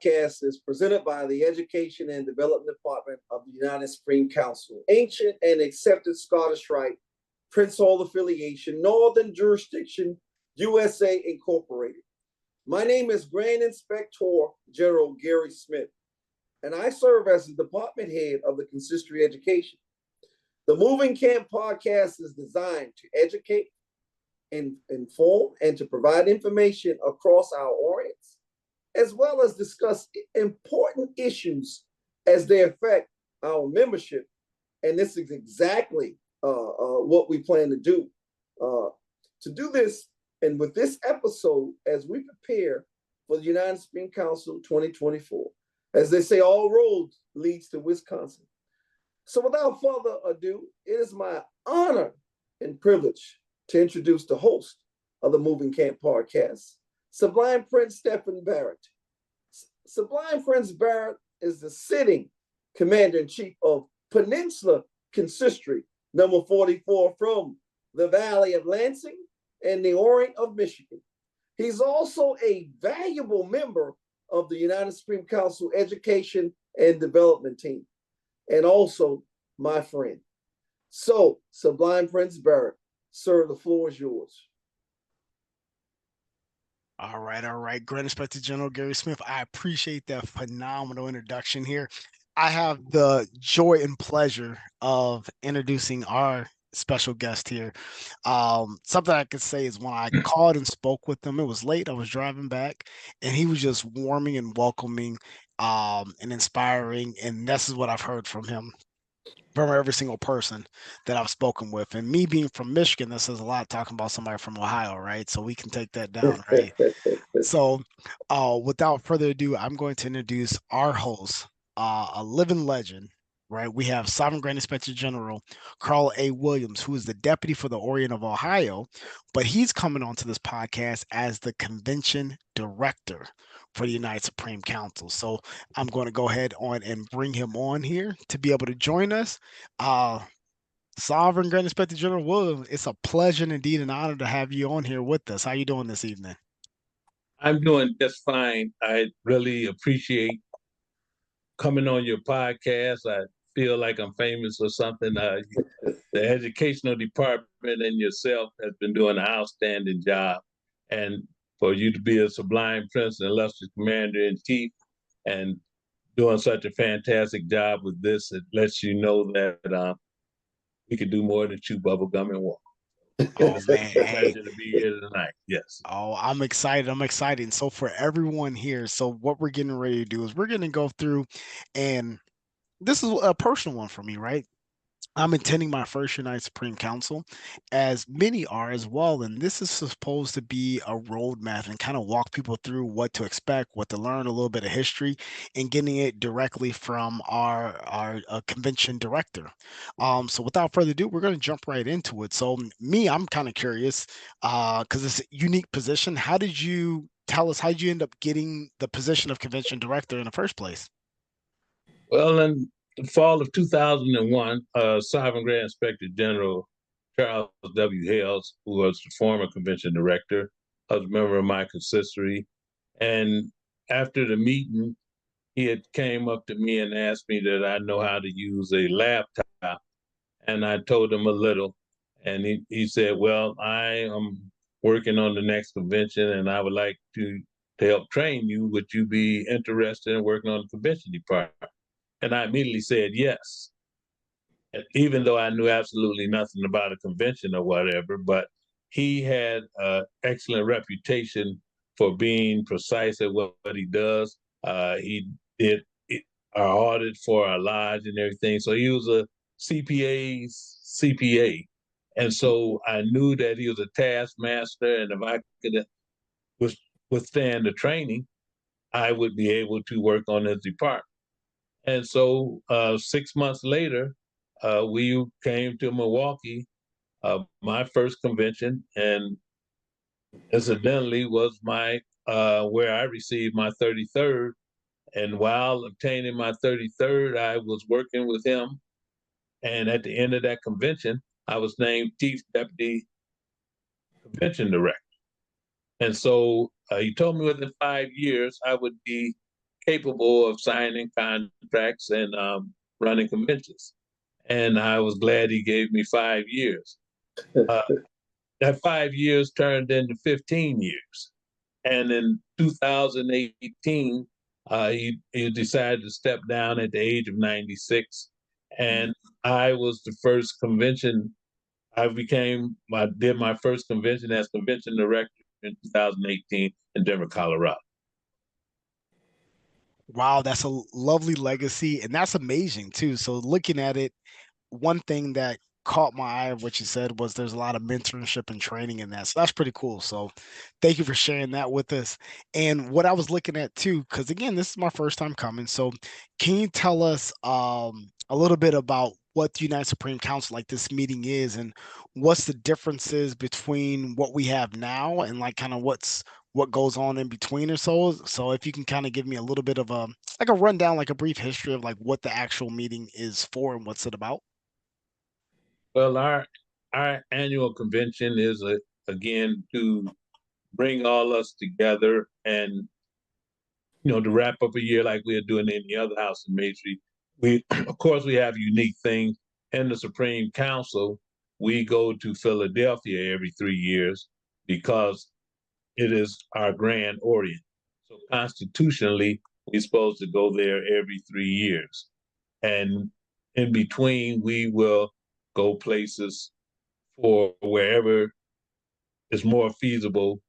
podcast is presented by the Education and Development Department of the United Supreme Council, ancient and accepted Scottish Rite, Prince Hall Affiliation, Northern Jurisdiction, USA Incorporated. My name is Grand Inspector General Gary Smith, and I serve as the department head of the Consistory Education. The Moving Camp podcast is designed to educate, inform, and to provide information across our audience, as well as discuss important issues as they affect our membership. And this is exactly what we plan to do. To do this, and with this episode, as we prepare for the United Supreme Council 2024, as they say, all roads leads to Wisconsin. So without further ado, it is my honor and privilege to introduce the host of the Moving Camp podcast, Sublime Prince Stephen Barrett. Sublime Prince Barrett is the sitting Commander-in-Chief of Peninsula Consistory, number 44, from the Valley of Lansing and the Orient of Michigan. He's also a valuable member of the United Supreme Council Education and Development team, and also my friend. So, Sublime Prince Barrett, sir, the floor is yours. All right. Grand Inspector General Gary Smith, I appreciate that phenomenal introduction here. I have the joy and pleasure of introducing our special guest here. Something I could say is when I called and spoke with him, it was late, I was driving back, and he was just warming and welcoming and inspiring, and this is what I've heard from him, from every single person that I've spoken with. And me being from Michigan, that says a lot, talking about somebody from Ohio, right? So we can take that down, right? So without further ado, I'm going to introduce our host, a living legend, right? We have Sovereign Grand Inspector General Carl A. Williams, who is the deputy for the Orient of Ohio, but he's coming onto this podcast as the convention director for the United Supreme Council. So I'm going to go ahead on and bring him on here to be able to join us. Sovereign Grand Inspector General Williams, it's a pleasure and indeed an honor to have you on here with us. How you doing this evening? I'm doing just fine. I really appreciate coming on your podcast. I feel like I'm famous or something. The educational department and yourself has been doing an outstanding job. And for you to be a Sublime Prince and illustrious Commander-in-Chief and doing such a fantastic job with this, it lets you know that we can do more than chew bubble gum and walk. Oh man, hey. Pleasure to be here tonight. Yes. Oh, I'm excited. And so for everyone here, so what we're getting ready to do is we're going to go through, and this is a personal one for me, right? I'm attending my first United Supreme Council, as many are as well. And this is supposed to be a roadmap and kind of walk people through what to expect, what to learn, a little bit of history, and getting it directly from our convention director. So without further ado, we're going to jump right into it. So I'm kind of curious because it's a unique position. How did you end up getting the position of convention director in the first place? Well, in the fall of 2001, Sovereign Grand Inspector General Charles W. Hales, who was the former convention director, was a member of my consistory. And after the meeting, he had came up to me and asked me that I know how to use a laptop. And I told him a little. And he said, well, I am working on the next convention and I would like to help train you. Would you be interested in working on the convention department? And I immediately said yes, even though I knew absolutely nothing about a convention or whatever, but he had an excellent reputation for being precise at what he does. He did our audit for our lodge and everything. So he was a CPA's CPA. And so I knew that he was a taskmaster, and if I could withstand the training, I would be able to work on his department. And so 6 months later, we came to Milwaukee, my first convention, and incidentally was my where I received my 33rd. And while obtaining my 33rd, I was working with him. And at the end of that convention, I was named Chief Deputy Convention Director. And so he told me within 5 years, I would be capable of signing contracts and running conventions. And I was glad he gave me 5 years. That 5 years turned into 15 years. And in 2018, he decided to step down at the age of 96. And I was the first convention. I did my first convention as convention director in 2018 in Denver, Colorado. Wow, that's a lovely legacy, and that's amazing too. So looking at it, one thing that caught my eye of what you said was there's a lot of mentorship and training in that. So that's pretty cool. So thank you for sharing that with us. And what I was looking at too, because again, this is my first time coming. So can you tell us a little bit about what the United Supreme Council, like this meeting is, and what's the differences between what we have now and like kind of what goes on in between or so. So if you can kind of give me a little bit of a like a rundown, like a brief history of like what the actual meeting is for and what's it about. Well, our annual convention is again to bring all us together and to wrap up a year like we're doing any other house of masonry. We of course we have unique things. In the Supreme Council, we go to Philadelphia every 3 years because it is our grand orient. So constitutionally, we're supposed to go there every 3 years. And in between, we will go places for wherever is more feasible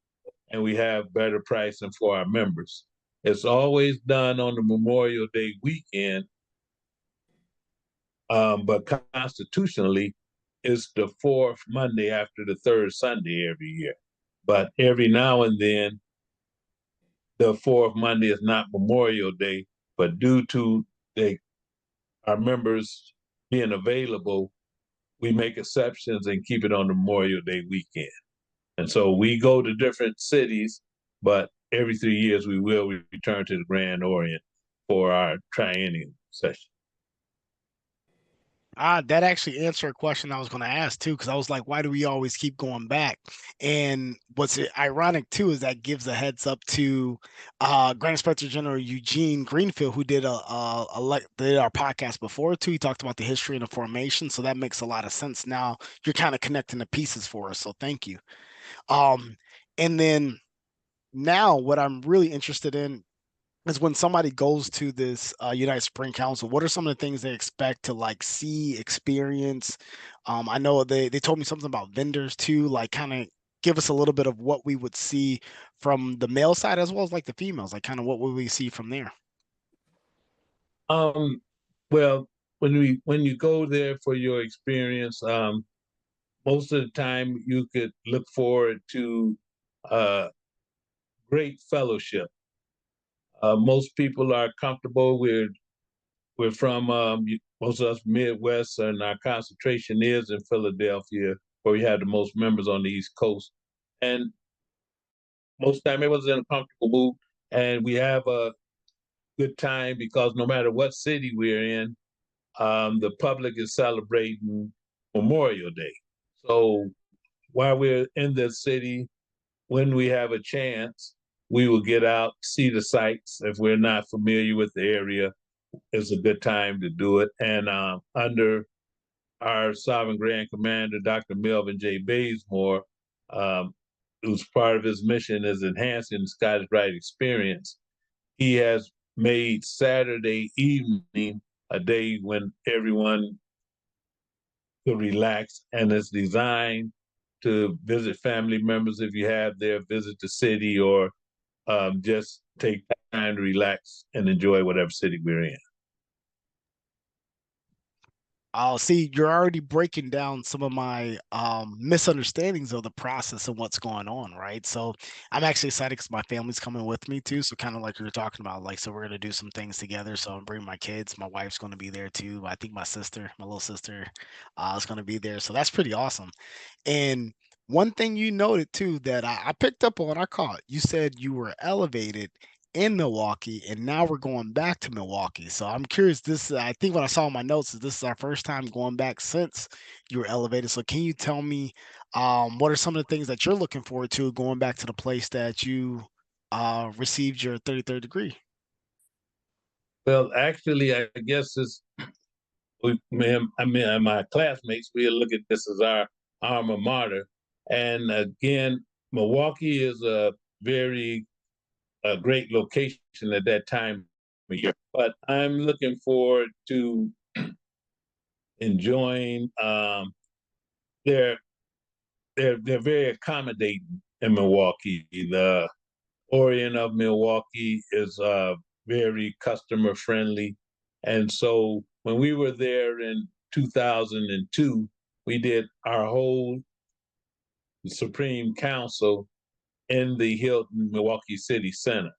and we have better pricing for our members. It's always done on the Memorial Day weekend, but constitutionally, it's the fourth Monday after the third Sunday every year. But every now and then, the fourth Monday is not Memorial Day, but due to our members being available, we make exceptions and keep it on the Memorial Day weekend. And so we go to different cities, but every 3 years we will return to the Grand Orient for our triennial session. That actually answered a question I was going to ask too, because I was like, why do we always keep going back? And what's ironic too is that gives a heads up to Grand Inspector General Eugene Greenfield, who did did our podcast before too. He talked about the history and the formation, so that makes a lot of sense. Now you're kind of connecting the pieces for us, so thank you. And then now what I'm really interested in is when somebody goes to this United Spring Council, what are some of the things they expect to like see, experience? I know they told me something about vendors too, like kind of give us a little bit of what we would see from the male side as well as like the females, like kind of what would we see from there? Well, when you go there for your experience, most of the time you could look forward to great fellowship. Most people are comfortable. We're from most of us Midwest, and our concentration is in Philadelphia, where we have the most members on the East Coast. And most of the time, everyone's in a comfortable mood, and we have a good time because no matter what city we're in, the public is celebrating Memorial Day. So while we're in the city, when we have a chance, we will get out, see the sights. If we're not familiar with the area, it's a good time to do it. And under our Sovereign Grand Commander, Dr. Melvin J. Bazemore, whose part of his mission is enhancing the Scottish Rite Experience, he has made Saturday evening a day when everyone could relax, and it's designed to visit family members if you have there, visit the city, or just take time to relax and enjoy whatever city we're in. Oh, see, you're already breaking down some of my misunderstandings of the process and what's going on, right? So I'm actually excited because my family's coming with me too. So kind of like you were talking about, like, so we're gonna do some things together. So I'm bringing my kids. My wife's gonna be there too. I think my sister, my little sister, is gonna be there. So that's pretty awesome. And one thing you noted too that I picked up on, I caught, you said you were elevated in Milwaukee, and now we're going back to Milwaukee. So I'm curious. I think what I saw in my notes is this is our first time going back since you were elevated. So can you tell me what are some of the things that you're looking forward to going back to the place that you received your 33rd degree? Well, actually, I guess me and my classmates, we look at this as our alma mater. And again, Milwaukee is a very great location at that time of year. But I'm looking forward to enjoying. They're they're very accommodating in Milwaukee. The Orient of Milwaukee is very customer friendly, and so when we were there in 2002, we did our whole Supreme Council in the Hilton Milwaukee City Center,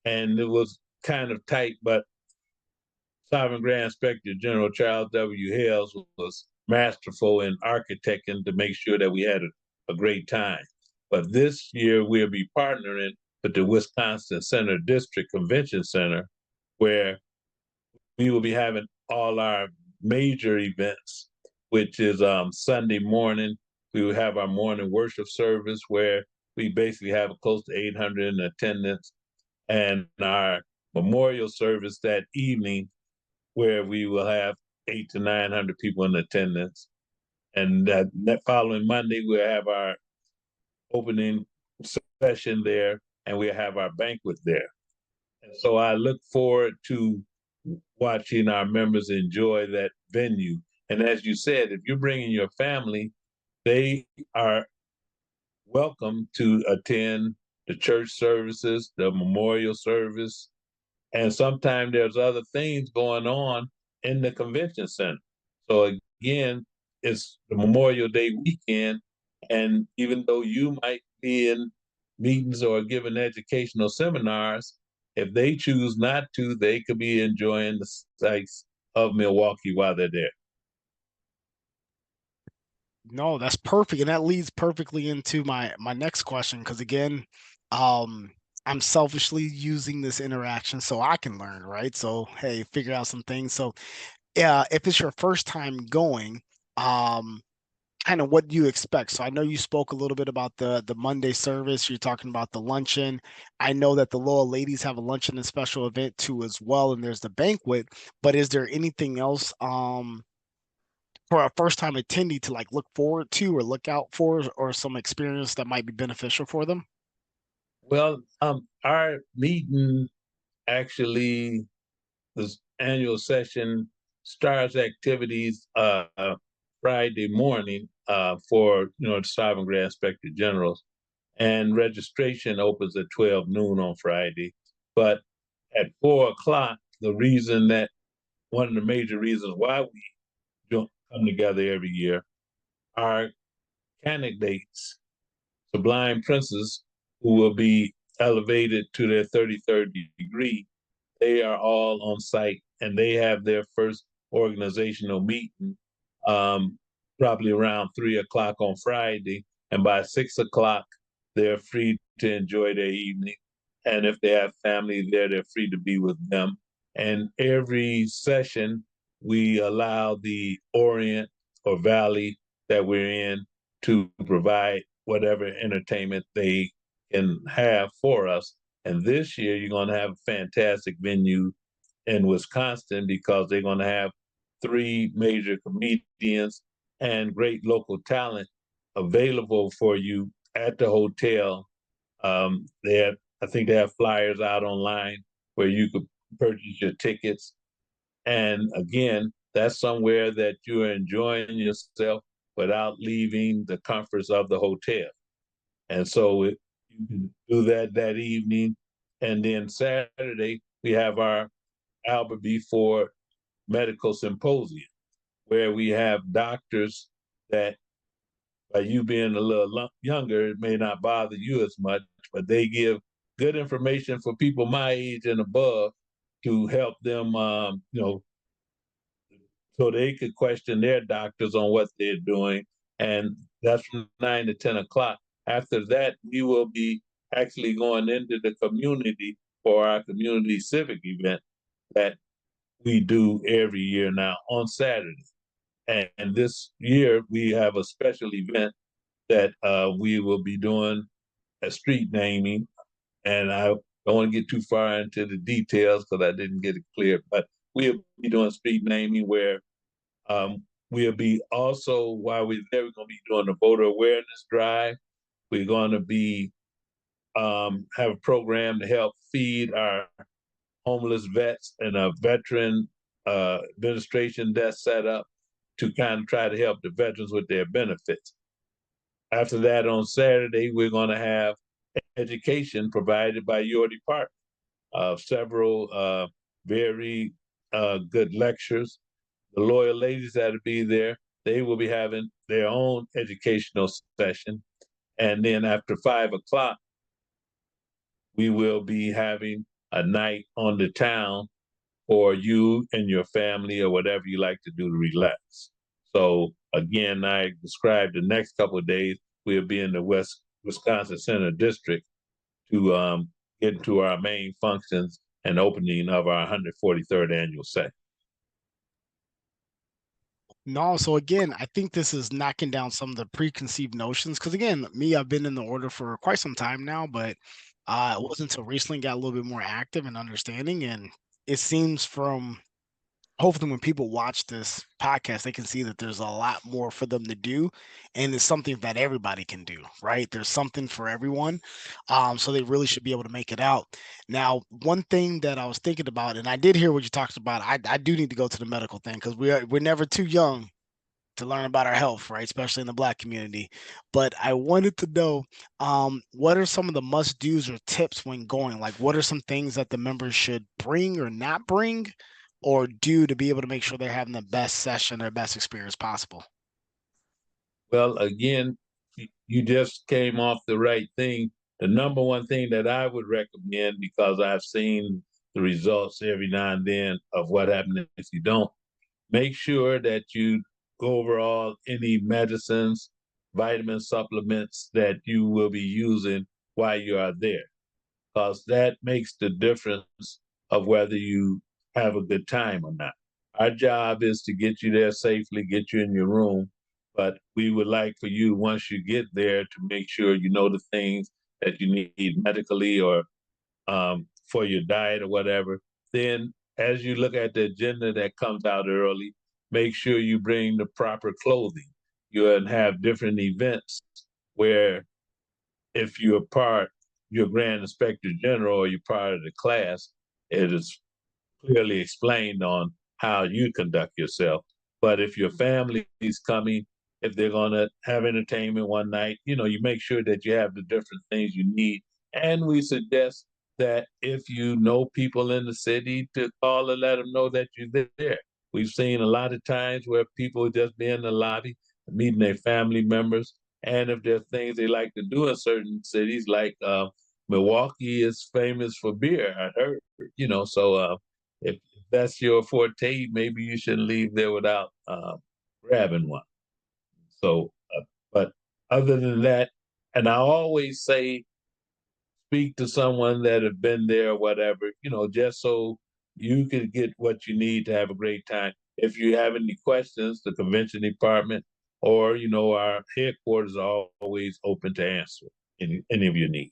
and it was kind of tight, but Sovereign Grand Inspector General Charles W. Hales was masterful in architecting to make sure that we had a great time. But this year we'll be partnering with the Wisconsin Center District Convention Center, where we will be having all our major events, which is Sunday morning. We will have our morning worship service where we basically have close to 800 in attendance, and our memorial service that evening where we will have 800 to 900 people in attendance. And that following Monday, we'll have our opening session there, and we'll have our banquet there. And so I look forward to watching our members enjoy that venue. And as you said, if you're bringing your family, they are welcome to attend the church services, the memorial service, and sometimes there's other things going on in the convention center. So again, it's the Memorial Day weekend, and even though you might be in meetings or giving educational seminars, if they choose not to, they could be enjoying the sights of Milwaukee while they're there. No, that's perfect, and that leads perfectly into my next question. Because again, um, I'm selfishly using this interaction so I can learn, right? So hey, figure out some things. So yeah, if it's your first time going, um, kind of what do you expect? So I know you spoke a little bit about the Monday service. You're talking about the luncheon. I know that the Loyal Ladies have a luncheon and special event too as well, and there's the banquet. But is there anything else for a first time attendee to like look forward to or look out for, or some experience that might be beneficial for them? Well, our meeting actually, this annual session starts activities Friday morning for the Sovereign Grand Inspector Generals, and registration opens at 12 noon on Friday. But at 4 o'clock, one of the major reasons why we don't come together every year, our candidates, Sublime Princes, who will be elevated to their 33rd degree, they are all on site, and they have their first organizational meeting probably around 3 o'clock on Friday. And by 6 o'clock, they're free to enjoy their evening. And if they have family there, they're free to be with them. And every session, we allow the Orient or Valley that we're in to provide whatever entertainment they can have for us. And this year, you're going to have a fantastic venue in Wisconsin because they're going to have 3 major comedians and great local talent available for you at the hotel. I think they have flyers out online where you could purchase your tickets. And again, that's somewhere that you're enjoying yourself without leaving the comforts of the hotel. And so you can do that evening. And then Saturday, we have our Albert B. Ford Medical Symposium, where we have doctors that, by you being a little younger, it may not bother you as much, but they give good information for people my age and above to help them, so they could question their doctors on what they're doing. And that's from 9 to 10 o'clock. After that, we will be actually going into the community for our community civic event that we do every year now on Saturday. And this year, we have a special event that we will be doing a street naming. And I don't want to get too far into the details because I didn't get it clear, but we'll be doing street naming where we'll be also, while we're there, we're going to be doing a voter awareness drive. We're going to be have a program to help feed our homeless vets and a veteran administration that's set up to kind of try to help the veterans with their benefits. After that, on Saturday, we're going to have education provided by your department. Several very good lectures. The loyal ladies that'll be there, they will be having their own educational session. And then after 5 o'clock, we will be having a night on the town for you and your family or whatever you like to do to relax. So again, I described the next couple of days, we'll be in the West Wisconsin Center District to get into our main functions and opening of our 143rd annual session. No, so again, I think this is knocking down some of the preconceived notions. Because again, I've been in the order for quite some time now, but it wasn't until recently got a little bit more active and understanding. And it seems from hopefully when people watch this podcast, they can see that there's a lot more for them to do, and it's something that everybody can do, right? There's something for everyone, so they really should be able to make it out. Now, one thing that I was thinking about, and I did hear what you talked about, I do need to go to the medical thing because we're never too young to learn about our health, right? Especially in the Black community. But I wanted to know, what are some of the must-dos or tips when going? Like, what are some things that the members should bring or not bring or do to be able to make sure they're having the best session or best experience possible? Well, again, you just came off the right thing. The number one thing that I would recommend, because I've seen the results every now and then of what happens if you don't, make sure that you go over all any medicines, vitamin supplements that you will be using while you are there, because that makes the difference of whether you have a good time or not. Our job is to get you there safely, get you in your room, but we would like for you, once you get there, to make sure you know the things that you need medically or for your diet or whatever. Then, as you look at the agenda that comes out early, make sure you bring the proper clothing. You'll have different events where, if you're Grand Inspector General or you're part of the class, it is clearly explained on how you conduct yourself. But if your family is coming, if they're going to have entertainment one night, you make sure that you have the different things you need. And we suggest that if you know people in the city, to call and let them know that you're there. We've seen a lot of times where people just be in the lobby, meeting their family members. And if there's things they like to do in certain cities, like Milwaukee is famous for beer, I heard, so if that's your forte, maybe you shouldn't leave there without grabbing one. So, but other than that, and I always say, speak to someone that have been there or whatever, just so you can get what you need to have a great time. If you have any questions, the convention department or, our headquarters are always open to answer any of your needs.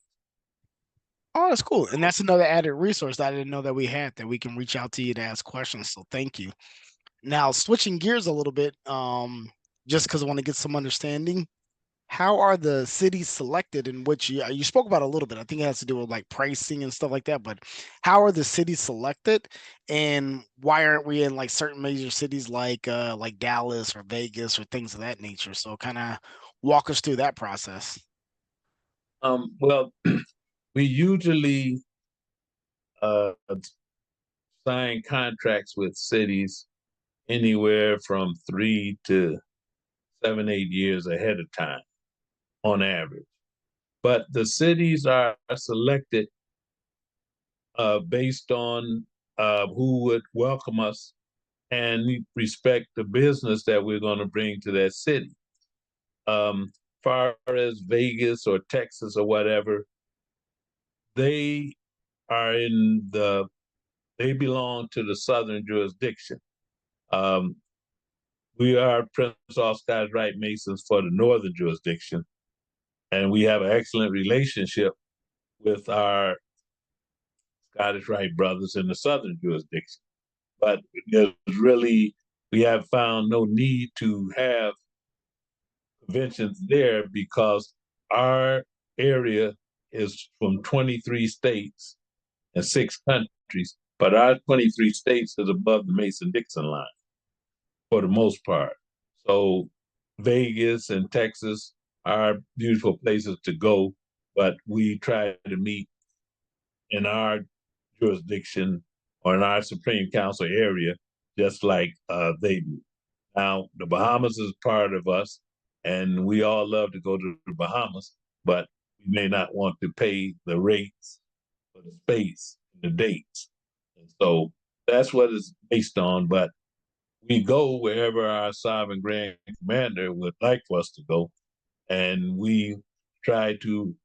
Oh, that's cool. And that's another added resource that I didn't know that we had, that we can reach out to you to ask questions. So thank you. Now, switching gears a little bit, just because I want to get some understanding. How are the cities selected in which you spoke about a little bit? I think it has to do with like pricing and stuff like that, but how are the cities selected and why aren't we in like certain major cities like Dallas or Vegas or things of that nature? So kind of walk us through that process. Well, we usually sign contracts with cities anywhere from 3 to 7, 8 years ahead of time on average. But the cities are selected based on who would welcome us and respect the business that we're going to bring to that city. Far as Vegas or Texas or whatever, they belong to the Southern jurisdiction. We are Prince All Scottish Rite Masons for the Northern jurisdiction, and we have an excellent relationship with our Scottish Rite brothers in the southern jurisdiction. But we have found no need to have conventions there because our area is from 23 states and 6 countries, but our 23 states is above the Mason-Dixon line for the most part. So Vegas and Texas are beautiful places to go, but we try to meet in our jurisdiction or in our Supreme Council area, just like they do. Now, the Bahamas is part of us, and we all love to go to the Bahamas, but we may not want to pay the rates for the space, the dates. And so that's what it's based on, but we go wherever our sovereign grand commander would like for us to go, and we try to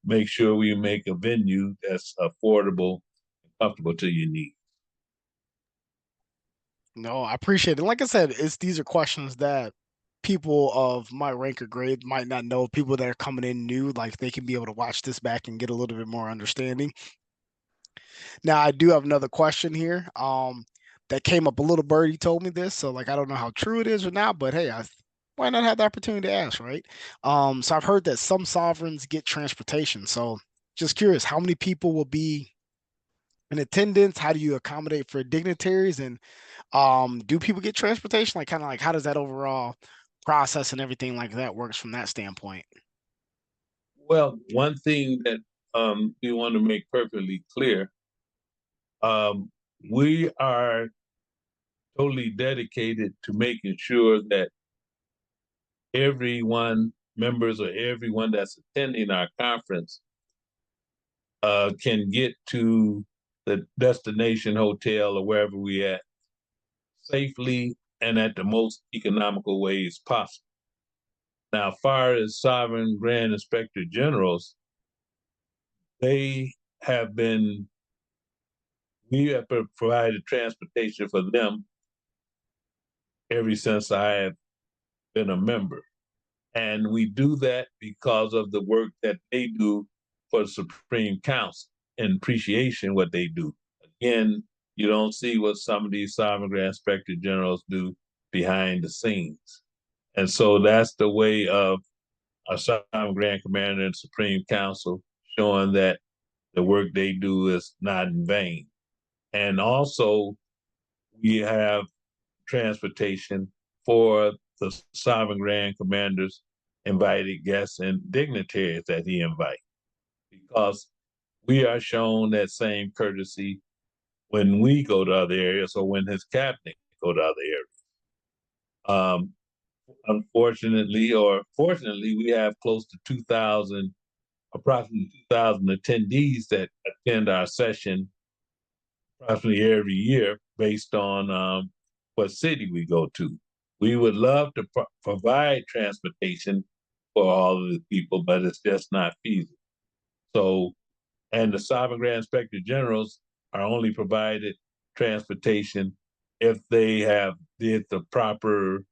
make sure we make a venue that's affordable and comfortable to your needs. No, I appreciate it. Like I said, these are questions that people of my rank or grade might not know. People that are coming in new, like they can be able to watch this back and get a little bit more understanding. Now, I do have another question here. That came up. A little birdie told me this, so like I don't know how true it is or not, but hey, why not have the opportunity to ask, right? So I've heard that some sovereigns get transportation. So just curious, how many people will be in attendance? How do you accommodate for dignitaries? And do people get transportation? Like kind of like how does that overall process and everything like that works from that standpoint? Well, one thing that we want to make perfectly clear, we are totally dedicated to making sure that members or everyone that's attending our conference can get to the destination hotel or wherever we at safely and at the most economical ways possible. Now, as far as sovereign grand inspector generals, they have been, we have provided transportation for them ever since I have been a member. And we do that because of the work that they do for the Supreme Council and appreciation what they do. Again, you don't see what some of these sovereign grand inspector generals do behind the scenes. And so that's the way of our sovereign grand commander and Supreme Council showing that the work they do is not in vain. And also, we have transportation for the sovereign grand commander's invited guests and dignitaries that he invites, because we are shown that same courtesy when we go to other areas or when his cabinet go to other areas. Unfortunately, or fortunately, we have close to 2,000, approximately 2,000 attendees that attend our session approximately every year based on what city we go to. We would love to provide transportation for all of the people, but it's just not feasible. So, and the sovereign grand inspector generals are only provided transportation if they have did the proper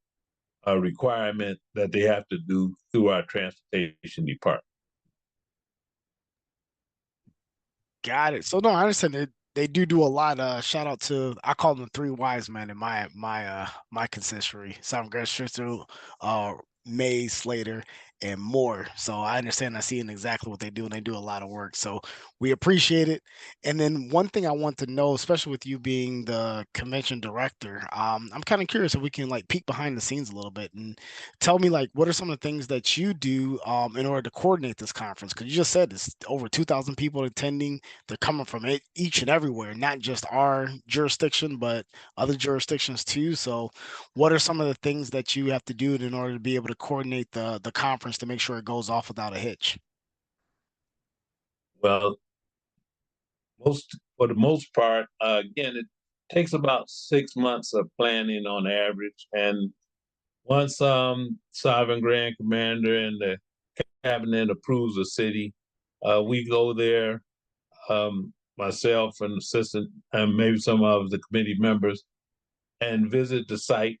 requirement that they have to do through our transportation department. Got it. So no, I understand they do a lot. Shout out to, I call them the three wise men in my consistory. Sovereign Grand Strister, May, Slater, and more. So I understand. I see exactly what they do, and they do a lot of work. So we appreciate it. And then one thing I want to know, especially with you being the convention director, I'm kind of curious if we can like peek behind the scenes a little bit and tell me like what are some of the things that you do in order to coordinate this conference? Because you just said it's over 2,000 people attending. They're coming from each and everywhere, not just our jurisdiction, but other jurisdictions too. So what are some of the things that you have to do in order to be able to coordinate the conference to make sure it goes off without a hitch? Well, for the most part, again, it takes about 6 months of planning on average. And once Sovereign Grand Commander and the cabinet approves a city, we go there, myself and assistant, and maybe some of the committee members, and visit the site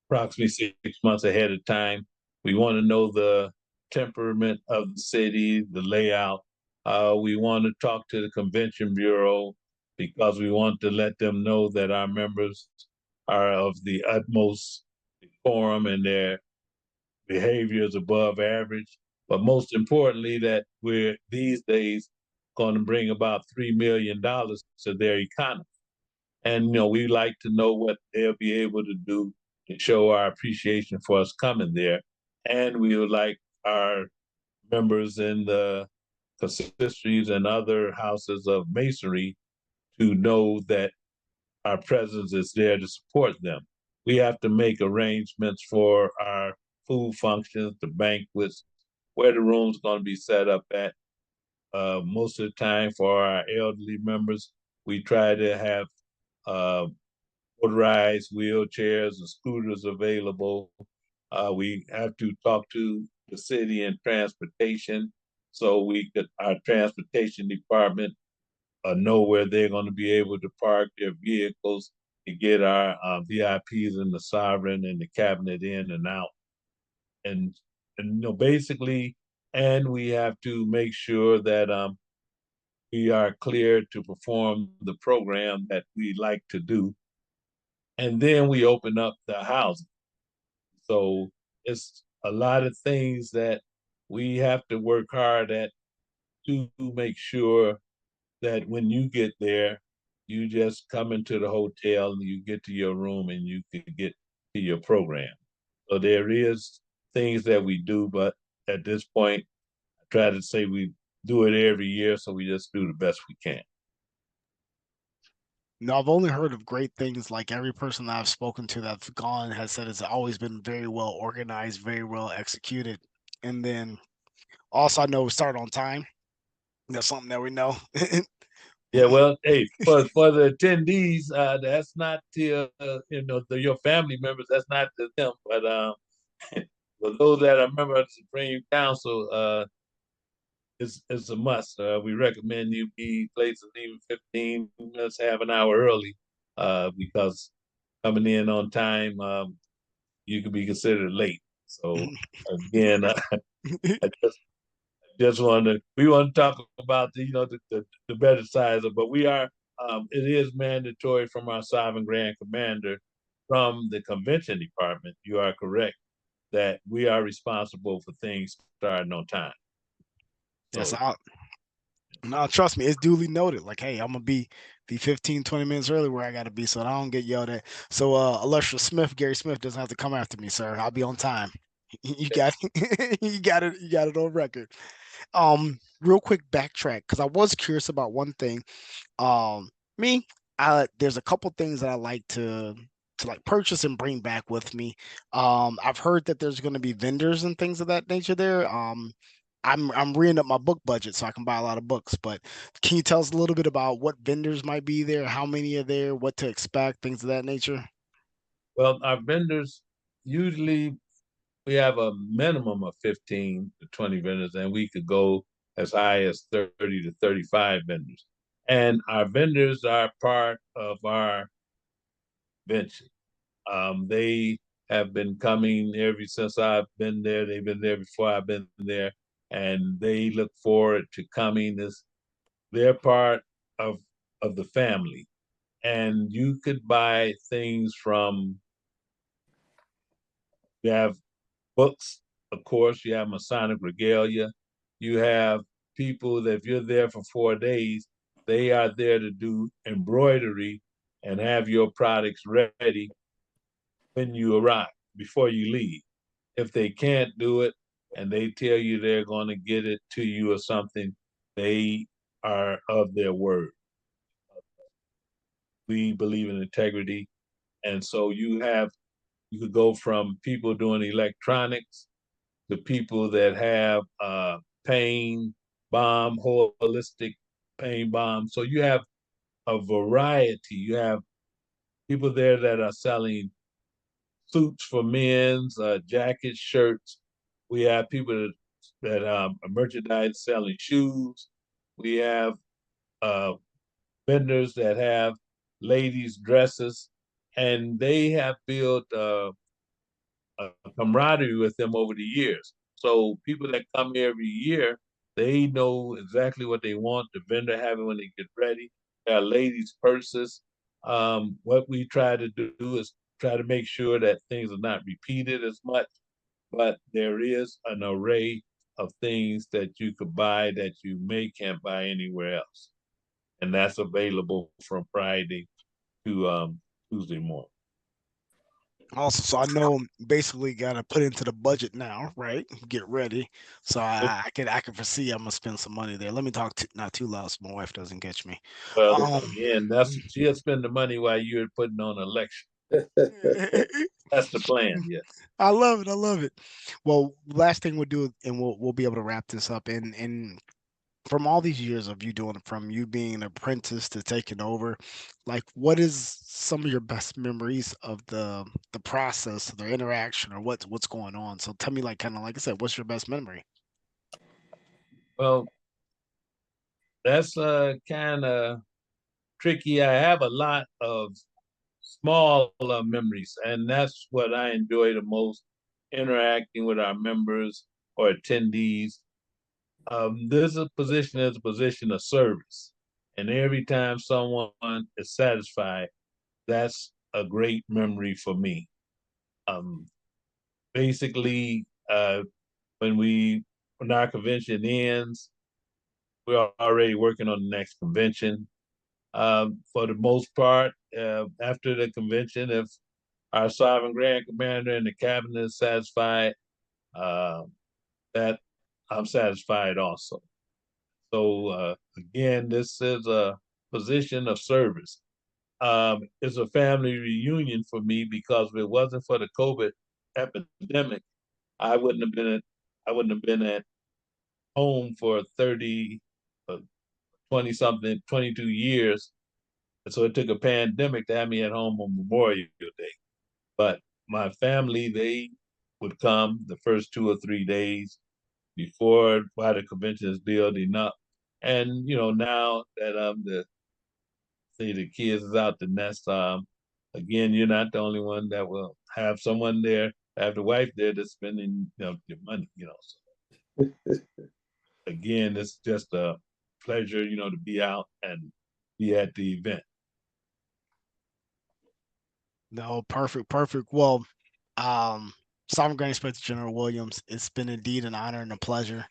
approximately 6 months ahead of time. We want to know the temperament of the city, the layout, We want to talk to the Convention Bureau because we want to let them know that our members are of the utmost decorum and their behavior is above average. But most importantly, that we're these days going to bring about $3 million to their economy. And we like to know what they'll be able to do to show our appreciation for us coming there. And we would like our members in the consistories and other houses of masonry to know that our presence is there to support them. We have to make arrangements for our food functions, the banquets, where the room's going to be set up at. Most of the time for our elderly members, we try to have motorized wheelchairs and scooters available. We have to talk to the city and transportation so our transportation department know where they're going to be able to park their vehicles to get our VIPs in the Sovereign and the Cabinet in and out. And basically, and we have to make sure that we are clear to perform the program that we like to do. And then we open up the housing. So it's a lot of things that we have to work hard at to make sure that when you get there, you just come into the hotel and you get to your room and you can get to your program. So there is things that we do, but at this point, I try to say we do it every year, so we just do the best we can. No, I've only heard of great things. Like every person that I've spoken to that's gone has said it's always been very well organized, very well executed. And then also, I know we start on time. That's something that we know. Yeah, well, hey, for the attendees, that's not to your family members. That's not to them. But for those that are members of the Supreme Council, it's a must. We recommend you be places even 15 minutes, half an hour early, because coming in on time, you could be considered late. So again, I just we want to talk about the better sides of, but we are, it is mandatory from our Sovereign Grand Commander from the Convention Department. You are correct that we are responsible for things starting on time. Yes, So, no, trust me, it's duly noted. Like, hey, I'm gonna be 15, 20 minutes early where I gotta be so I don't get yelled at. So Illustrious Smith, Gary Smith doesn't have to come after me, sir. I'll be on time. You got you got it on record. Real quick backtrack because I was curious about one thing. Me, there's a couple things that I like to like purchase and bring back with me. I've heard that there's going to be vendors and things of that nature there. I'm reading up my book budget so I can buy a lot of books. But can you tell us a little bit about what vendors might be there, how many are there, what to expect, things of that nature? well, our vendors usually we have a minimum of 15 to 20 vendors, and we could go as high as 30 to 35 vendors. And our vendors are part of our venture. They have been coming ever since I've been there. They've been there before I've been there, and they look forward to coming. They're part of the family, and you could buy things from. You have books, of course. You have Masonic regalia. You have people that if you're there for 4 days, they are there to do embroidery and have your products ready when you arrive, before you leave. If they can't do it and they tell you they're going to get it to you or something, they are of their word. We believe in integrity. And so you could go from people doing electronics to people that have pain, bomb, holistic pain bomb. So you have a variety. You have people there that are selling suits for men's, jackets, shirts. We have people that are merchandise selling shoes. We have uh, vendors that have ladies' dresses, and they have built a camaraderie with them over the years. So people that come every year, They know exactly what they want. The vendor have it when they get ready. There are ladies' purses. What we try to do is try to make sure that things are not repeated as much, but there is an array of things that you could buy that you can't buy anywhere else. And that's available from Friday to Tuesday morning. Also, so I know basically got to put into the budget now, right? Get ready. So I can foresee I'm gonna spend some money there. Let me talk not too loud so my wife doesn't catch me. Well, Um, again, she'll spend the money while you're putting on an election. That's the plan, yes. I love it. I love it. Well, last thing we'll do, and we'll be able to wrap this up. And from all these years of you doing it, from you being an apprentice to taking over, like what is some of your best memories of the process, the interaction, or what's going on? So tell me, like, kind of like I said, what's your best memory? Well, that's kind of tricky. I have a lot of small memories, and that's what I enjoy the most, interacting with our members or attendees. This is a position as a position of service, and every time someone is satisfied, that's a great memory for me. Um, Basically, when our convention ends, we're already working on the next convention. For the most part, after the convention, if our sovereign grand commander and the cabinet is satisfied, uh, that I'm satisfied also. So again, this is a position of service. It's a family reunion for me because if it wasn't for the COVID epidemic, I wouldn't have been at home for 30, 20 something, 22 years. So it took a pandemic to have me at home on Memorial Day. But my family, they would come the first 2 or 3 days while the convention is building up. And now that the kids is out the nest, again, you're not the only one that will have someone there, have the wife there that's spending your money. So again, it's just a pleasure, to be out and be at the event. No, perfect, perfect. Well, um, Sovereign Grand Inspector General Williams, it's been indeed an honor and a pleasure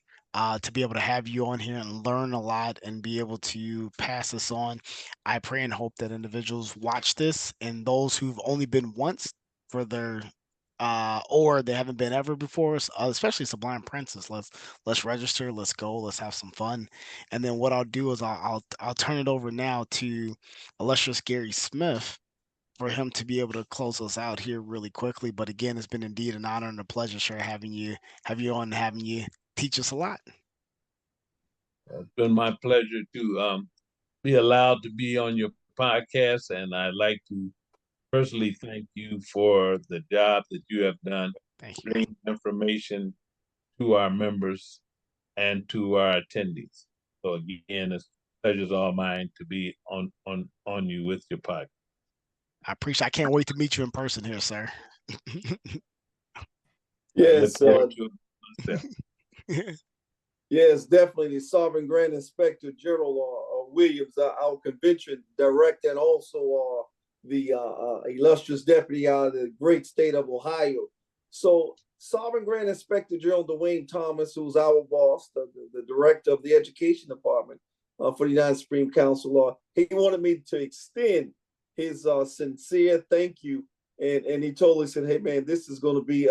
to be able to have you on here and learn a lot and be able to pass this on. I pray and hope that individuals watch this and those who've only been once for their or they haven't been ever before, especially Sublime Princess. Let's register, let's go, let's have some fun. And then what I'll do is I'll turn it over now to illustrious Gary Smith for him to be able to close us out here really quickly. But again, it's been indeed an honor and a pleasure, sure, having you on and having you teach us a lot. It's been my pleasure to be allowed to be on your podcast, and I'd like to personally thank you for the job that you have done, Thank you. bringing information to our members and to our attendees. So again, it's pleasure's all mine to be on you with your podcast. I appreciate. I can't wait to meet you in person here, sir. Yes, Myself. yes, definitely the Sovereign Grand Inspector General Williams, our convention director, and also the illustrious deputy out of the great state of Ohio. So, Sovereign Grand Inspector General Dwayne Thomas, who's our boss, the director of the Education Department for the United Supreme Council, he wanted me to extend his sincere thank you, and he totally said, "Hey, man, this is going to be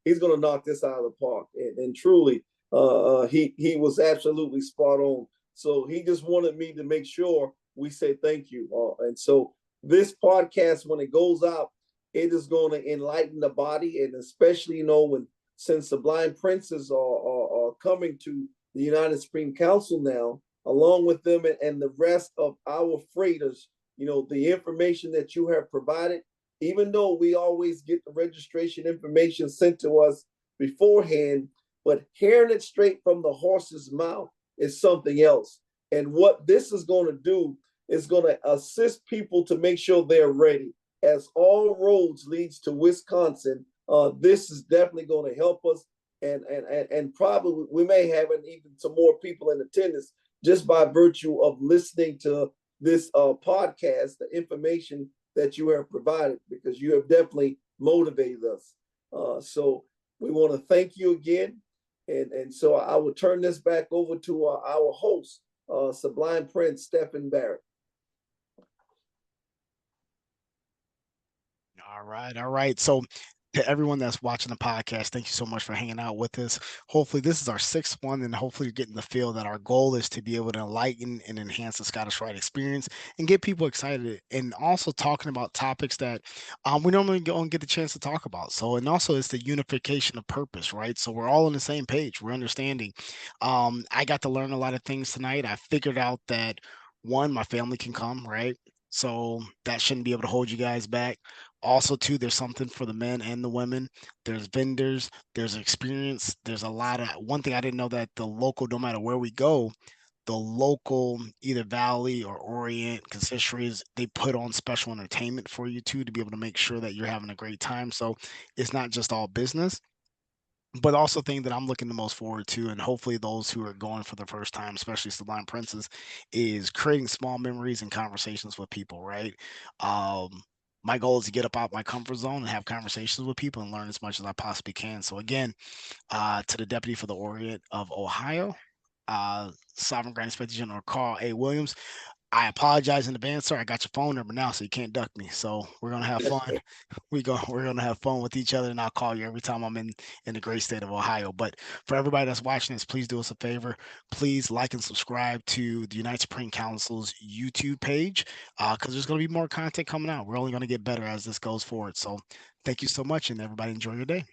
he's going to knock this out of the park," and truly. He was absolutely spot on. So he just wanted me to make sure we say thank you. And so this podcast, when it goes out, it is going to enlighten the body, and especially since the blind princes are coming to the United Supreme Council now, along with them and the rest of our freighters. The information that you have provided, even though we always get the registration information sent to us beforehand. But hearing it straight from the horse's mouth is something else. And what this is going to do is going to assist people to make sure they're ready. As all roads leads to Wisconsin, this is definitely going to help us. and probably we may have even some more people in attendance just by virtue of listening to this podcast, the information that you have provided, because you have definitely motivated us. So we want to thank you again. And so I will turn this back over to our host, Sublime Prince Stephen Barrett. All right, all right. So to everyone that's watching the podcast, thank you so much for hanging out with us. Hopefully, this is our sixth one, and hopefully, you're getting the feel that our goal is to be able to enlighten and enhance the Scottish Rite experience and get people excited, and also talking about topics that we normally don't get the chance to talk about. So, and also, it's the unification of purpose, right? So, we're all on the same page. We're understanding. I got to learn a lot of things tonight. I figured out that one, my family can come, right? So that shouldn't be able to hold you guys back. Also, too, there's something for the men and the women. There's vendors, there's experience, there's a lot of one thing I didn't know, that the local, no matter where we go, the local either Valley or Orient consistories, they put on special entertainment for you too, to be able to make sure that you're having a great time. So it's not just all business. But also thing that I'm looking the most forward to, and hopefully those who are going for the first time, especially Sublime Princes, is creating small memories and conversations with people, right? My goal is to get up out my comfort zone and have conversations with people and learn as much as I possibly can. So again, to the Deputy for the Orient of Ohio, Sovereign Grand Inspector General Carl A. Williams, I apologize in advance, sir. I got your phone number now, so you can't duck me. So we're gonna have fun. We're gonna have fun with each other, and I'll call you every time I'm in the great state of Ohio. But for everybody that's watching this, please do us a favor. Please like and subscribe to the United Supreme Council's YouTube page, because there's gonna be more content coming out. We're only gonna get better as this goes forward. So thank you so much, and everybody enjoy your day.